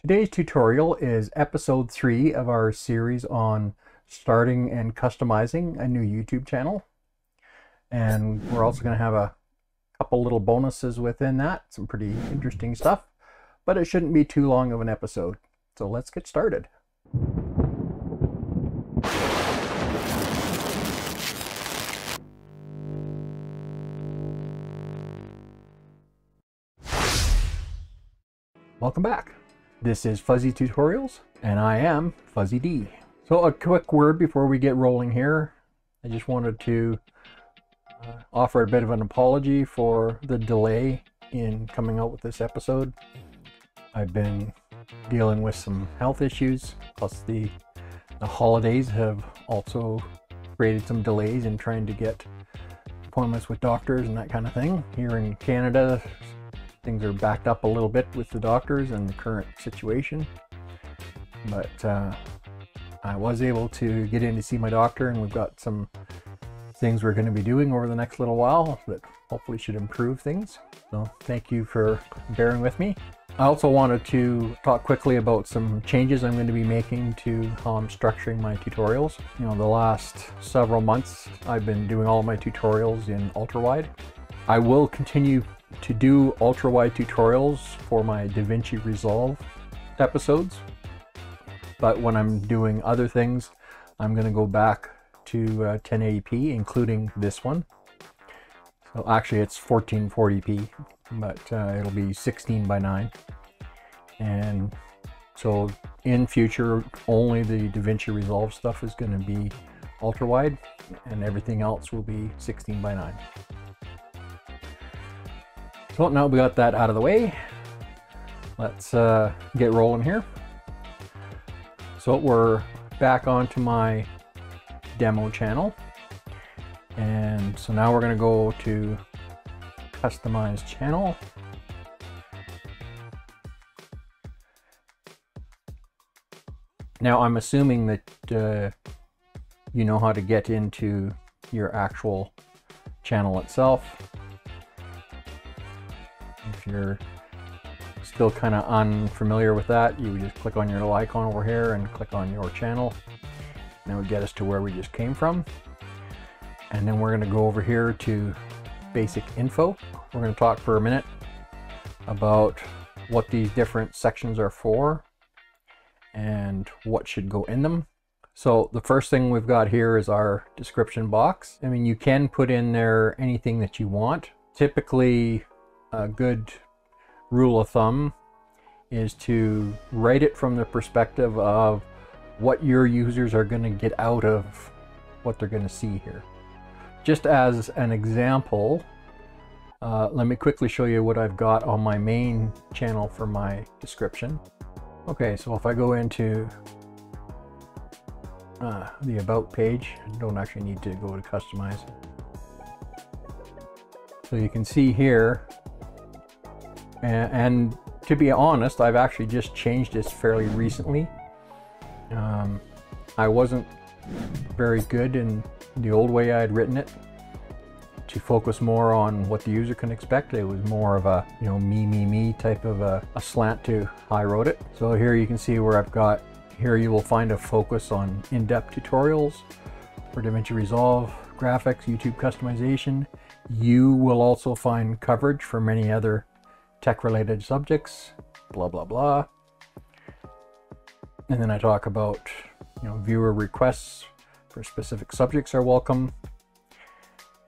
Today's tutorial is episode 3 of our series on starting and customizing a new YouTube channel. And we're also going to have a couple little bonuses within that, some pretty interesting stuff, but it shouldn't be too long of an episode. So let's get started. Welcome back. This is Fuzzee Tutorials, and I am Fuzzee D. So a quick word before we get rolling here. I just wanted to offer a bit of an apology for the delay in coming out with this episode. I've been dealing with some health issues, plus the holidays have also created some delays in trying to get appointments with doctors and that kind of thing. Here in Canada, things are backed up a little bit with the doctors and the current situation, but I was able to get in to see my doctor, and we've got some things we're going to be doing over the next little while that hopefully should improve things. So thank you for bearing with me. I also wanted to talk quickly about some changes I'm going to be making to how I'm structuring my tutorials. You know, the last several months I've been doing all of my tutorials in ultra-wide. I will continue to do ultra-wide tutorials for my DaVinci Resolve episodes, but when I'm doing other things, I'm going to go back to 1080p, including this one. So actually it's 1440p, but it'll be 16:9, and so in future only the DaVinci Resolve stuff is going to be ultra-wide, and everything else will be 16:9. So now we got that out of the way, let's get rolling here. So we're back onto my demo channel, and so now we're going to go to customize channel. Now I'm assuming that you know how to get into your actual channel itself. If you're still kind of unfamiliar with that, you would just click on your little icon over here and click on your channel, and that would get us to where we just came from. And then we're going to go over here to basic info. We're going to talk for a minute about what these different sections are for and what should go in them. So the first thing we've got here is our description box. I mean, you can put in there anything that you want. Typically, a good rule of thumb is to write it from the perspective of what your users are going to get out of what they're going to see here. Just as an example, let me quickly show you what I've got on my main channel for my description. Okay, so if I go into the About page, I don't actually need to go to Customize. So you can see here, and to be honest, I've actually just changed this fairly recently. I wasn't very good in the old way I had written it to focus more on what the user can expect. It was more of a, you know, me type of a slant to how I wrote it. So here you can see where I've got, here you will find a focus on in-depth tutorials for DaVinci Resolve, graphics, YouTube customization. You will also find coverage for many other tech-related subjects, blah blah blah. And then I talk about, you know, viewer requests for specific subjects are welcome,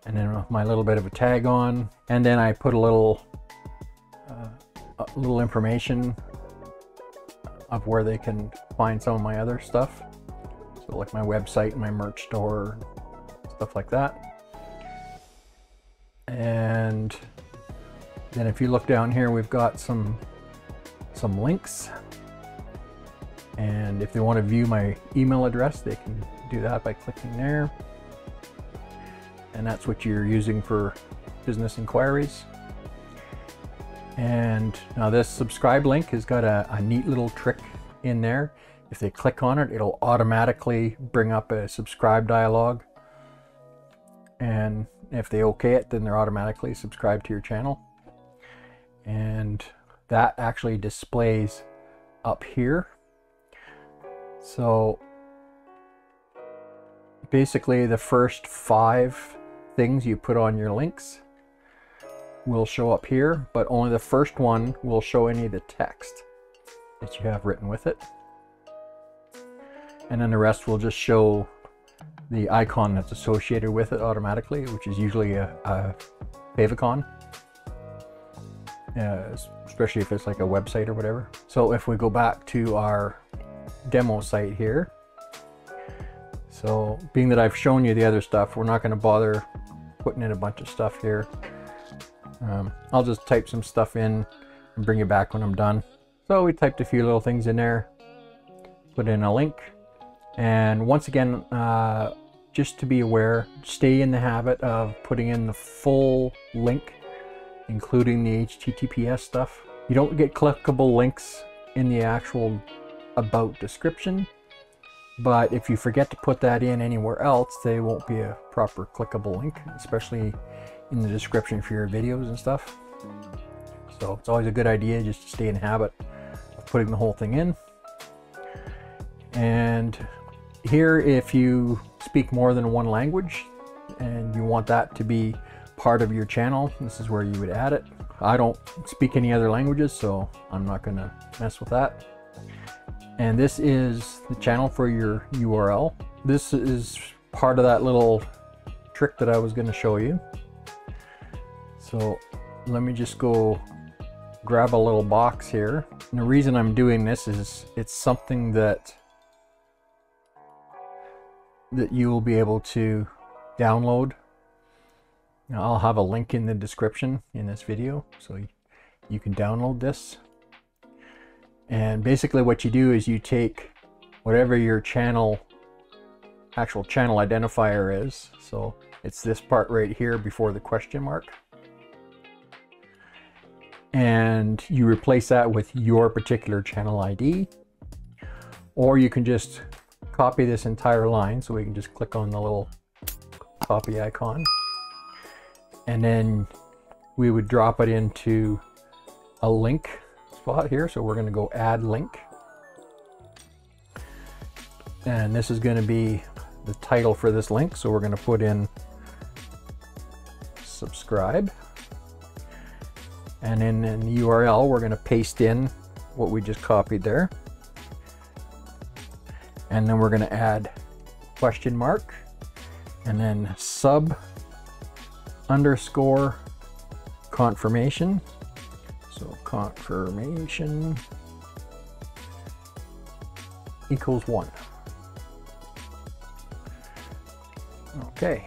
and then my little bit of a tag on, and then I put a little information of where they can find some of my other stuff, so like my website and my merch store, stuff like that. And then if you look down here, we've got some links, and if they want to view my email address, they can do that by clicking there, and that's what you're using for business inquiries. And now this subscribe link has got a neat little trick in there. If they click on it, it'll automatically bring up a subscribe dialog, and if they okay it, then they're automatically subscribed to your channel. And that actually displays up here. So basically the first 5 things you put on your links will show up here, but only the first one will show any of the text that you have written with it. And then the rest will just show the icon that's associated with it automatically, which is usually a favicon, especially if it's like a website or whatever. So if we go back to our demo site here, so being that I've shown you the other stuff, we're not going to bother putting in a bunch of stuff here. I'll just type some stuff in and bring it back when I'm done. So we typed a few little things in there, put in a link, and once again, just to be aware, stay in the habit of putting in the full link, including the HTTPS stuff. You don't get clickable links in the actual about description, but if you forget to put that in anywhere else, they won't be a proper clickable link, especially in the description for your videos and stuff. So it's always a good idea just to stay in the habit of putting the whole thing in. And here, if you speak more than one language and you want that to be part of your channel, this is where you would add it. I don't speak any other languages, so I'm not going to mess with that. And this is the channel for your URL. This is part of that little trick that I was going to show you. So let me just go grab a little box here. And the reason I'm doing this is it's something that you will be able to download. Now, I'll have a link in the description in this video, so you can download this. And basically what you do is you take whatever your actual channel identifier is. So it's this part right here before the question mark. And you replace that with your particular channel ID. Or you can just copy this entire line. So we can just click on the little copy icon. And then we would drop it into a link spot here. So we're going to go add link. And this is going to be the title for this link. So we're going to put in subscribe. And then in the URL, we're going to paste in what we just copied there. And then we're going to add question mark and then sub underscore confirmation. So confirmation equals 1. Okay.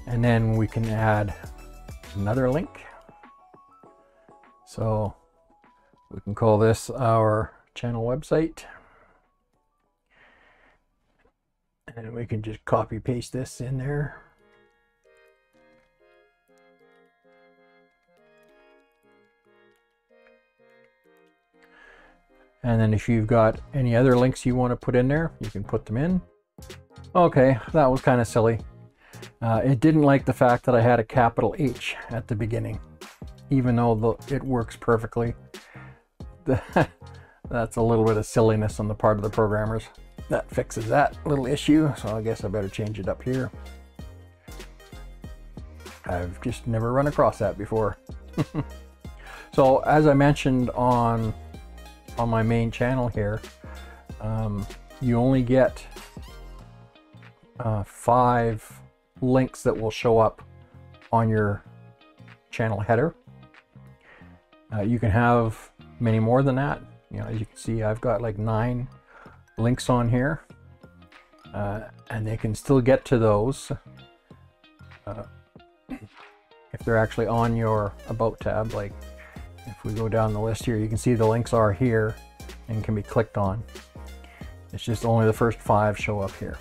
And then we can add another link. So we can call this our channel website. And we can just copy paste this in there. And then if you've got any other links you want to put in there, you can put them in. Okay, that was kind of silly. It didn't like the fact that I had a capital H at the beginning, even though it works perfectly. That's a little bit of silliness on the part of the programmers. That fixes that little issue, so I guess I better change it up here. I've just never run across that before. So as I mentioned on my main channel here, you only get 5 links that will show up on your channel header. You can have many more than that. You know, as you can see, I've got like 9 links on here, and they can still get to those if they're actually on your About tab. Like if we go down the list here, you can see the links are here and can be clicked on. It's just only the first 5 show up here.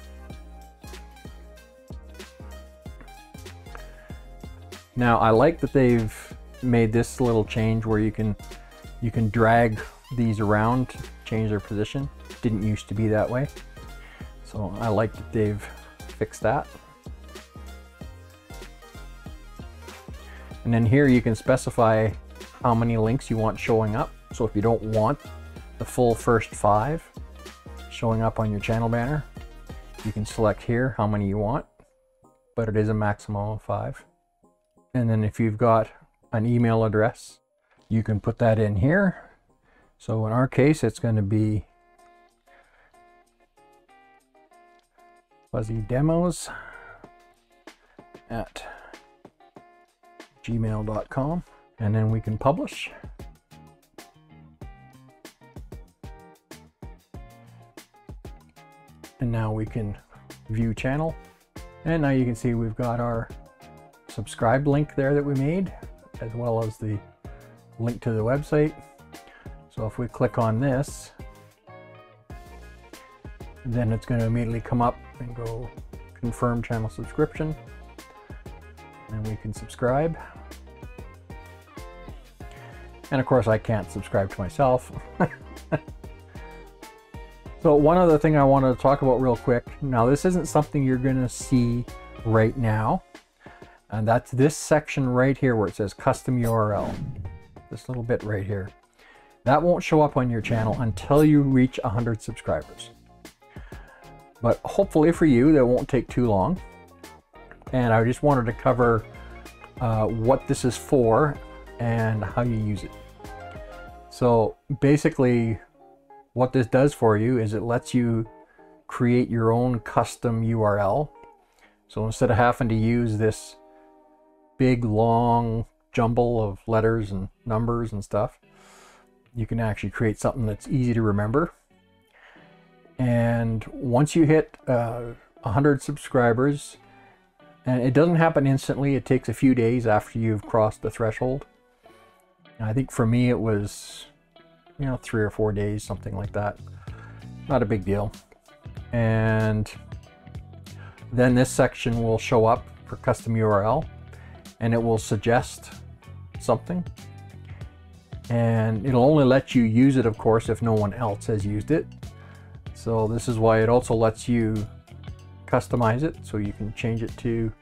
Now I like that they've made this little change where you can drag these around, change their position. Didn't used to be that way, so I like that they've fixed that. And then here you can specify how many links you want showing up. So if you don't want the full first 5 showing up on your channel banner. You can select here how many you want, but it is a maximum of 5. And then if you've got an email address, you can put that in here. So in our case, it's going to be fuzzydemos@gmail.com, and then we can publish. And now we can view channel, and now you can see we've got our subscribe link there that we made, as well as the link to the website. So if we click on this, then it's going to immediately come up and go confirm channel subscription, and we can subscribe. And of course I can't subscribe to myself. So one other thing I wanted to talk about real quick. Now this isn't something you're going to see right now, and that's this section right here where it says custom URL. This little bit right here. That won't show up on your channel until you reach 100 subscribers. But hopefully for you, that won't take too long. And I just wanted to cover what this is for and how you use it. So basically, what this does for you is it lets you create your own custom URL. So instead of having to use this big long jumble of letters and numbers and stuff, you can actually create something that's easy to remember. And once you hit 100 subscribers, and it doesn't happen instantly, it takes a few days after you've crossed the threshold. And I think for me it was, 3 or 4 days, something like that. Not a big deal. And then this section will show up for custom URL, and it will suggest something. And it'll only let you use it, of course, if no one else has used it. So this is why it also lets you customize it, so you can change it to,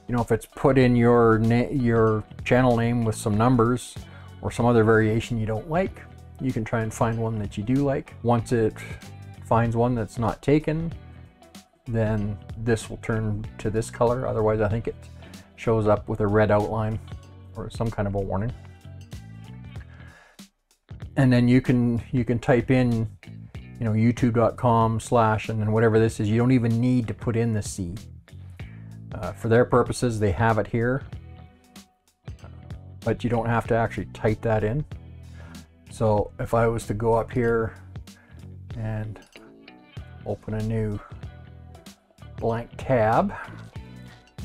if it's put in your channel name with some numbers or some other variation you don't like, you can try and find one that you do like. Once it finds one that's not taken, then this will turn to this color. Otherwise, I think it shows up with a red outline or some kind of a warning. And then you can type in, youtube.com/ and then whatever this is. You don't even need to put in the C. For their purposes, they have it here, but you don't have to actually type that in. So if I was to go up here and open a new blank tab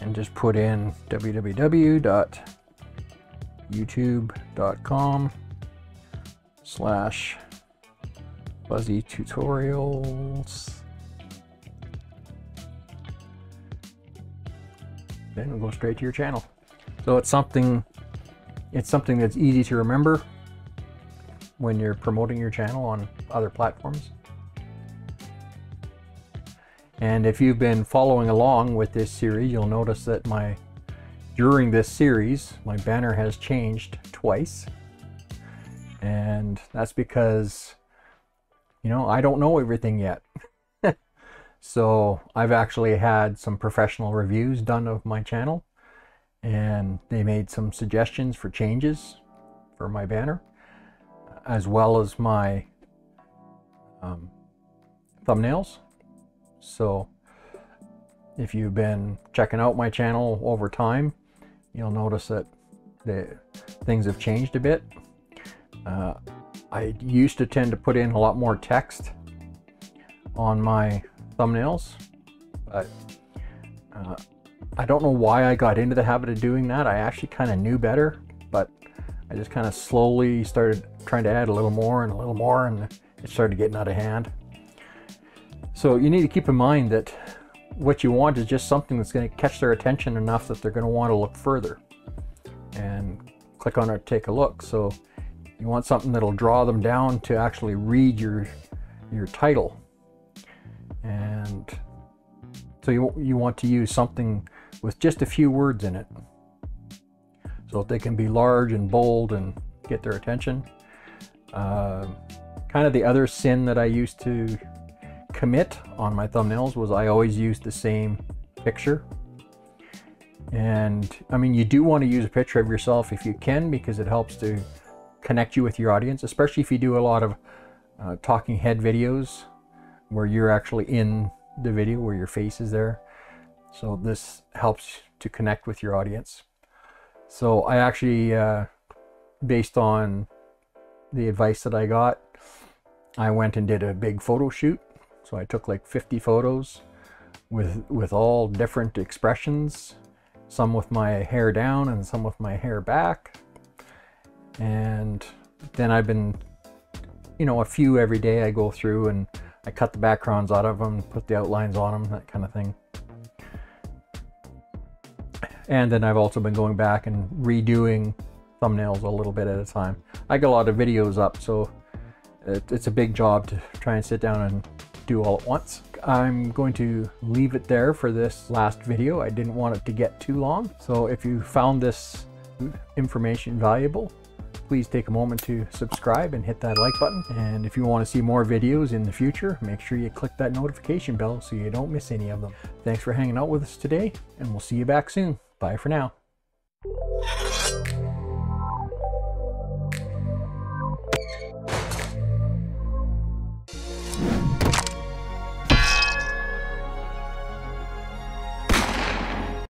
and just put in www.youtube.com/Fuzzee tutorials, then we'll go straight to your channel. So it's something that's easy to remember when you're promoting your channel on other platforms. And if you've been following along with this series, you'll notice that during this series, my banner has changed twice. And that's because, I don't know everything yet. So I've actually had some professional reviews done of my channel, and they made some suggestions for changes for my banner, as well as my thumbnails. So if you've been checking out my channel over time, you'll notice that things have changed a bit. I used to tend to put in a lot more text on my thumbnails, but I don't know why I got into the habit of doing that. I actually kind of knew better, but I just kind of slowly started trying to add a little more, and it started getting out of hand. So you need to keep in mind that what you want is just something that's going to catch their attention enough that they're going to want to look further and click on it, take a look. So you want something that'll draw them down to actually read your title. And so you want to use something with just a few words in it, so that they can be large and bold and get their attention. You Kind of the other sin that I used to commit on my thumbnails was I always used the same picture. And I mean, you do want to use a picture of yourself if you can, because it helps to connect you with your audience, especially if you do a lot of talking head videos where you're actually in the video, where your face is there. So this helps to connect with your audience. So I actually, based on the advice that I got, I went and did a big photo shoot. So I took like 50 photos with all different expressions, some with my hair down and some with my hair back. And then I've been, you know, a few every day I go through and I cut the backgrounds out of them, put the outlines on them, that kind of thing. And then I've also been going back and redoing thumbnails a little bit at a time. I got a lot of videos up, so it's a big job to try and sit down and do all at once. I'm going to leave it there for this last video. I didn't want it to get too long. So if you found this information valuable, please take a moment to subscribe and hit that like button. And if you want to see more videos in the future, make sure you click that notification bell so you don't miss any of them. Thanks for hanging out with us today, and we'll see you back soon. Bye for now.